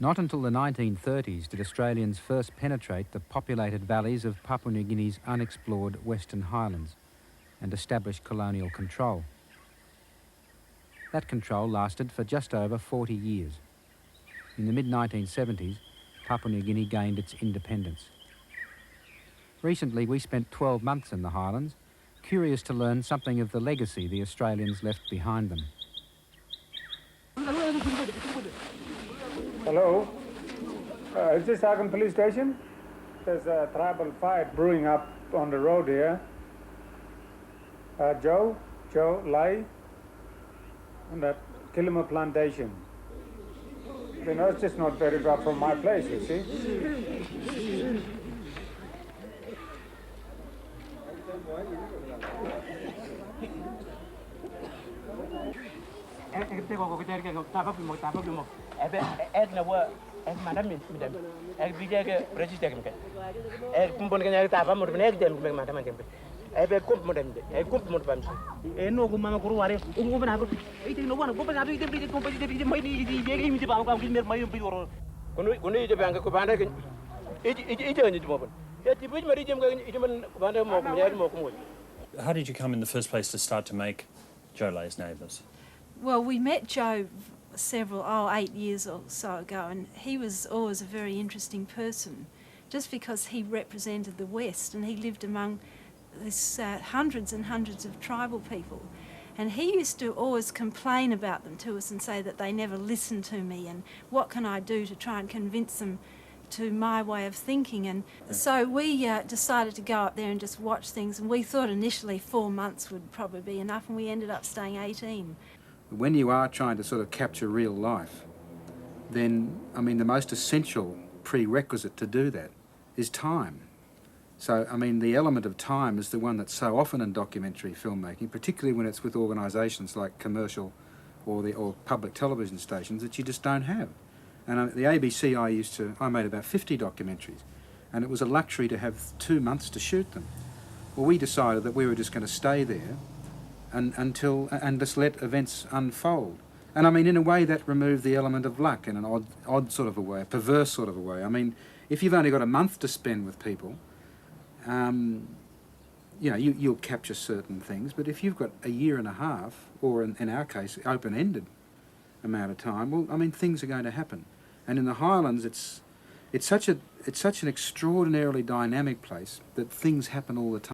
Not until the 1930s did Australians first penetrate the populated valleys of Papua New Guinea's unexplored Western Highlands and establish colonial control. That control lasted for just over 40 years. In the mid-1970s, Papua New Guinea gained its independence. Recently, we spent 12 months in the Highlands, curious to learn something of the legacy the Australians left behind them. Hello, is this Argon Police Station? There's a tribal fight brewing up on the road here. Joe Leahy, on that Kilima plantation. You know, it's just not very far from my place, you see. How did you come in the first place to start to make Joe Leahy's Neighbours? Well, we met Joe 8 years or so ago, and he was always a very interesting person, just because he represented the West and he lived among this hundreds and hundreds of tribal people. And he used to always complain about them to us and say that they never listened to me, and what can I do to try and convince them to my way of thinking. And so we decided to go up there and just watch things, and we thought initially 4 months would probably be enough, and we ended up staying 18. When you are trying to sort of capture real life, then, I mean, the most essential prerequisite to do that is time. So, I mean, the element of time is the one that's so often in documentary filmmaking, particularly when it's with organisations like commercial or public television stations, that you just don't have. And the ABC, I made about 50 documentaries, and it was a luxury to have 2 months to shoot them. Well, we decided that we were just going to stay there and just let events unfold. And I mean, in a way, that removed the element of luck in an odd sort of a way, a perverse sort of a way. I mean, if you've only got a month to spend with people, you know, you'll capture certain things, but if you've got a year and a half, or in our case, open-ended amount of time, well, I mean, things are going to happen. And in the Highlands, it's such an extraordinarily dynamic place that things happen all the time.